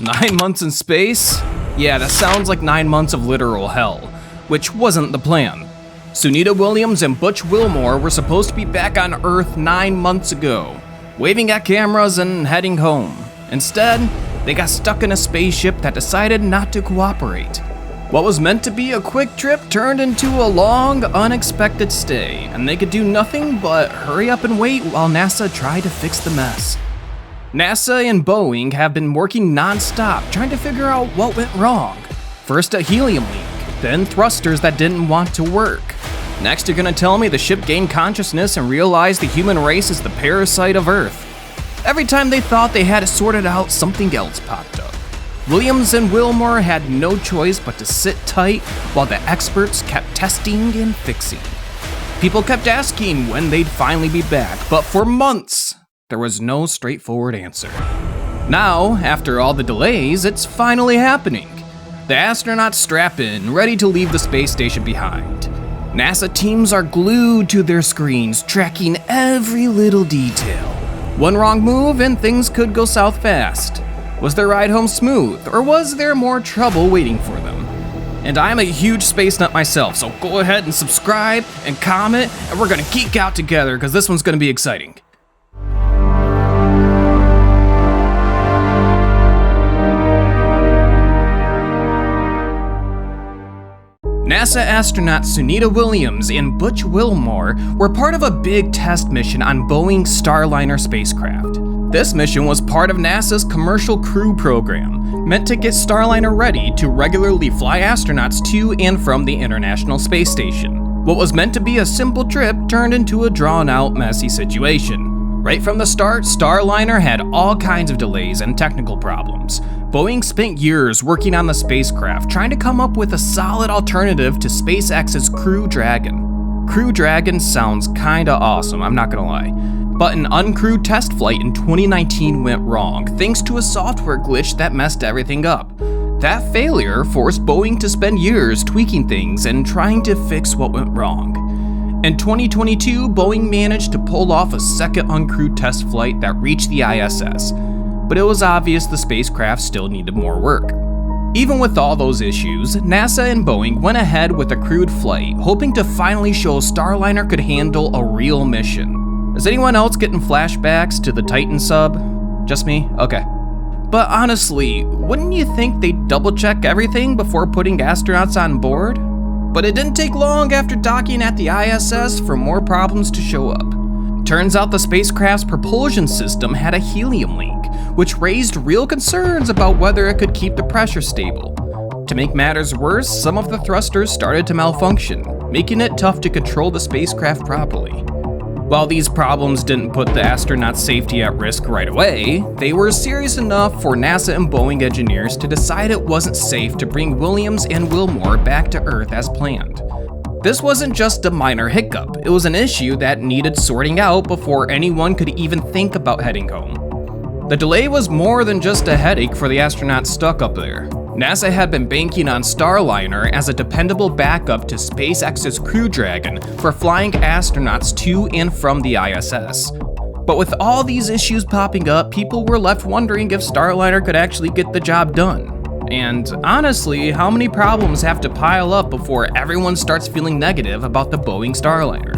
9 months in space? Yeah, that sounds like 9 months of literal hell, which wasn't the plan. Sunita Williams and Butch Wilmore were supposed to be back on Earth 9 months ago, waving at cameras and heading home. Instead, they got stuck in a spaceship that decided not to cooperate. What was meant to be a quick trip turned into a long, unexpected stay, and they could do nothing but hurry up and wait while NASA tried to fix the mess. NASA and Boeing have been working non-stop trying to figure out what went wrong. First a helium leak, then thrusters that didn't want to work. Next you're gonna tell me the ship gained consciousness and realized the human race is the parasite of Earth. Every time they thought they had it sorted out, something else popped up. Williams and Wilmore had no choice but to sit tight while the experts kept testing and fixing. People kept asking when they'd finally be back, but for months, there was no straightforward answer. Now, after all the delays, it's finally happening. The astronauts strap in, ready to leave the space station behind. NASA teams are glued to their screens, tracking every little detail. One wrong move and things could go south fast. Was their ride home smooth, or was there more trouble waiting for them? And I'm a huge space nut myself, so go ahead and subscribe and comment, and we're gonna geek out together because this one's gonna be exciting. NASA astronauts Sunita Williams and Butch Wilmore were part of a big test mission on Boeing Starliner spacecraft. This mission was part of NASA's Commercial Crew Program, meant to get Starliner ready to regularly fly astronauts to and from the International Space Station. What was meant to be a simple trip turned into a drawn-out, messy situation. Right from the start, Starliner had all kinds of delays and technical problems. Boeing spent years working on the spacecraft, trying to come up with a solid alternative to SpaceX's Crew Dragon. Crew Dragon sounds kinda awesome, I'm not gonna lie. But an uncrewed test flight in 2019 went wrong, thanks to a software glitch that messed everything up. That failure forced Boeing to spend years tweaking things and trying to fix what went wrong. In 2022, Boeing managed to pull off a second uncrewed test flight that reached the ISS, but it was obvious the spacecraft still needed more work. Even with all those issues, NASA and Boeing went ahead with a crewed flight, hoping to finally show Starliner could handle a real mission. Is anyone else getting flashbacks to the Titan sub? Just me? Okay. But honestly, wouldn't you think they'd double check everything before putting astronauts on board? But it didn't take long after docking at the ISS for more problems to show up. Turns out the spacecraft's propulsion system had a helium leak, which raised real concerns about whether it could keep the pressure stable. To make matters worse, some of the thrusters started to malfunction, making it tough to control the spacecraft properly. While these problems didn't put the astronauts' safety at risk right away, they were serious enough for NASA and Boeing engineers to decide it wasn't safe to bring Williams and Wilmore back to Earth as planned. This wasn't just a minor hiccup, it was an issue that needed sorting out before anyone could even think about heading home. The delay was more than just a headache for the astronauts stuck up there. NASA had been banking on Starliner as a dependable backup to SpaceX's Crew Dragon for flying astronauts to and from the ISS. But with all these issues popping up, people were left wondering if Starliner could actually get the job done. And honestly, how many problems have to pile up before everyone starts feeling negative about the Boeing Starliner?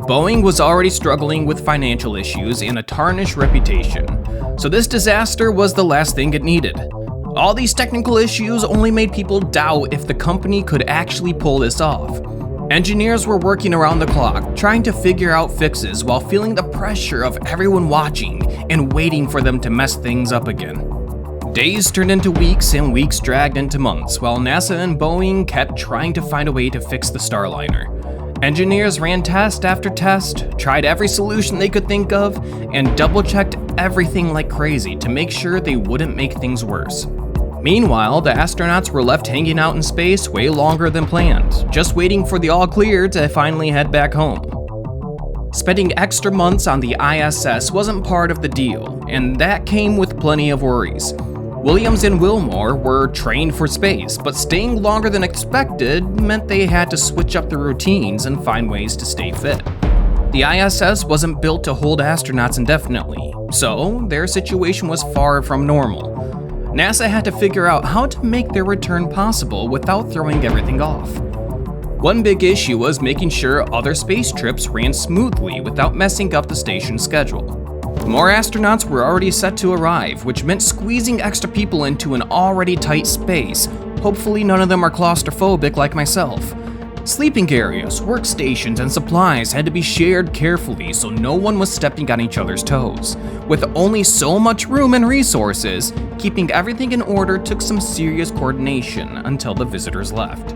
Boeing was already struggling with financial issues and a tarnished reputation, so this disaster was the last thing it needed. All these technical issues only made people doubt if the company could actually pull this off. Engineers were working around the clock, trying to figure out fixes while feeling the pressure of everyone watching and waiting for them to mess things up again. Days turned into weeks and weeks dragged into months while NASA and Boeing kept trying to find a way to fix the Starliner. Engineers ran test after test, tried every solution they could think of, and double-checked everything like crazy to make sure they wouldn't make things worse. Meanwhile, the astronauts were left hanging out in space way longer than planned, just waiting for the all-clear to finally head back home. Spending extra months on the ISS wasn't part of the deal, and that came with plenty of worries. Williams and Wilmore were trained for space, but staying longer than expected meant they had to switch up their routines and find ways to stay fit. The ISS wasn't built to hold astronauts indefinitely, so their situation was far from normal. NASA had to figure out how to make their return possible without throwing everything off. One big issue was making sure other space trips ran smoothly without messing up the station's schedule. More astronauts were already set to arrive, which meant squeezing extra people into an already tight space. Hopefully none of them are claustrophobic like myself. Sleeping areas, workstations, and supplies had to be shared carefully so no one was stepping on each other's toes. With only so much room and resources, keeping everything in order took some serious coordination until the visitors left.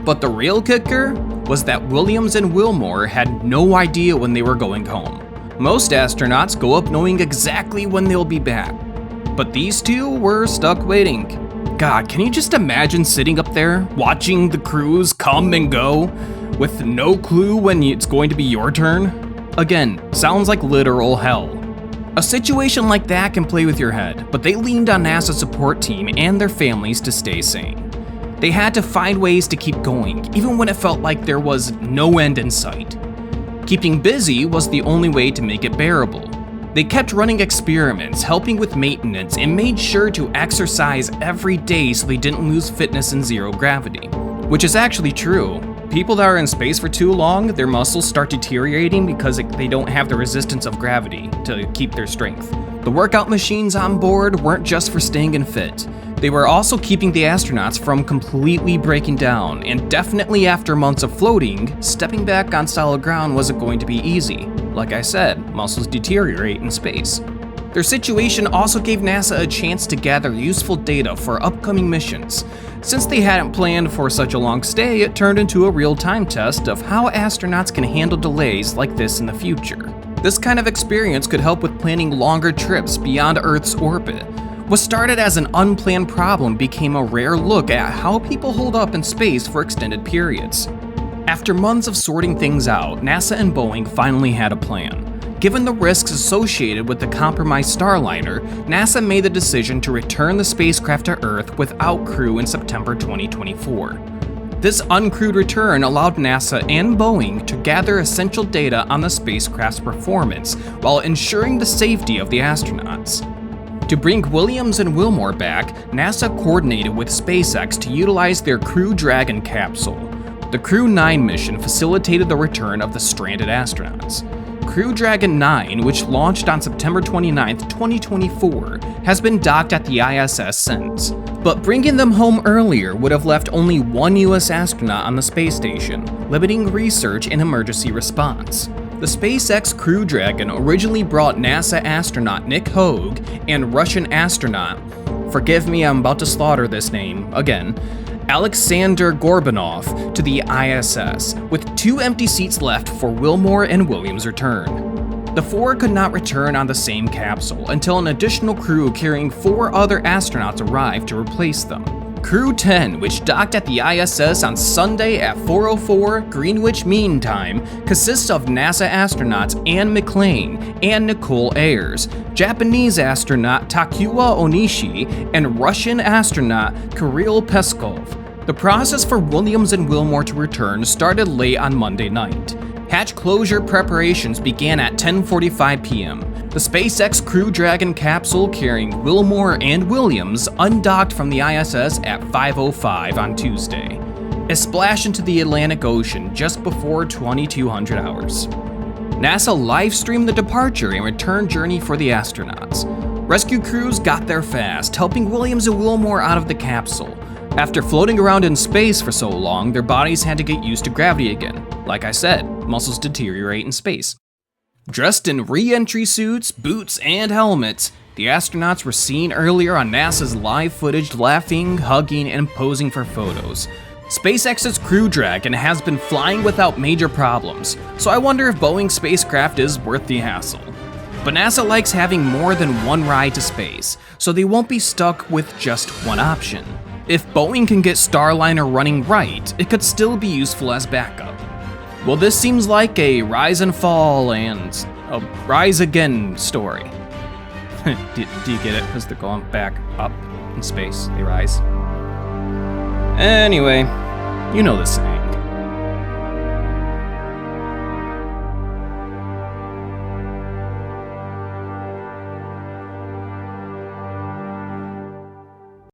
But the real kicker was that Williams and Wilmore had no idea when they were going home. Most astronauts go up knowing exactly when they'll be back, but these two were stuck waiting. God, can you just imagine sitting up there, watching the crews come and go, with no clue when it's going to be your turn? Again, sounds like literal hell. A situation like that can play with your head, but they leaned on NASA's support team and their families to stay sane. They had to find ways to keep going, even when it felt like there was no end in sight. Keeping busy was the only way to make it bearable. They kept running experiments, helping with maintenance, and made sure to exercise every day so they didn't lose fitness in zero gravity. Which is actually true. People that are in space for too long, their muscles start deteriorating because they don't have the resistance of gravity to keep their strength. The workout machines on board weren't just for staying in fit. They were also keeping the astronauts from completely breaking down, and definitely after months of floating, stepping back on solid ground wasn't going to be easy. Like I said, muscles deteriorate in space. Their situation also gave NASA a chance to gather useful data for upcoming missions. Since they hadn't planned for such a long stay, it turned into a real-time test of how astronauts can handle delays like this in the future. This kind of experience could help with planning longer trips beyond Earth's orbit. What started as an unplanned problem became a rare look at how people hold up in space for extended periods. After months of sorting things out, NASA and Boeing finally had a plan. Given the risks associated with the compromised Starliner, NASA made the decision to return the spacecraft to Earth without crew in September 2024. This uncrewed return allowed NASA and Boeing to gather essential data on the spacecraft's performance while ensuring the safety of the astronauts. To bring Williams and Wilmore back, NASA coordinated with SpaceX to utilize their Crew Dragon capsule. The Crew 9 mission facilitated the return of the stranded astronauts. Crew Dragon 9, which launched on September 29, 2024, has been docked at the ISS since. But bringing them home earlier would have left only one US astronaut on the space station, limiting research and emergency response. The SpaceX Crew Dragon originally brought NASA astronaut Nick Hogue and Russian astronaut, forgive me, I'm about to slaughter this name again, Alexander Gorbanov to the ISS, with 2 empty seats left for Wilmore and Williams' return. The 4 could not return on the same capsule until an additional crew carrying 4 other astronauts arrived to replace them. Crew 10, which docked at the ISS on Sunday at 4:04 Greenwich Mean Time, consists of NASA astronauts Anne McClain and Nicole Ayers, Japanese astronaut Takuya Onishi, and Russian astronaut Kirill Peskov. The process for Williams and Wilmore to return started late on Monday night. Hatch closure preparations began at 10:45 p.m. The SpaceX Crew Dragon capsule carrying Wilmore and Williams undocked from the ISS at 5:05 on Tuesday. It splashed into the Atlantic Ocean just before 2200 hours. NASA live-streamed the departure and return journey for the astronauts. Rescue crews got there fast, helping Williams and Wilmore out of the capsule. After floating around in space for so long, their bodies had to get used to gravity again. Like I said, muscles deteriorate in space. Dressed in re-entry suits, boots, and helmets, the astronauts were seen earlier on NASA's live footage laughing, hugging, and posing for photos. SpaceX's Crew Dragon has been flying without major problems, so I wonder if Boeing's spacecraft is worth the hassle. But NASA likes having more than one ride to space, so they won't be stuck with just one option. If Boeing can get Starliner running right, it could still be useful as backup. Well, this seems like a rise and fall and a rise again story. do you get it? Because they're going back up in space, they rise. Anyway, you know the saying.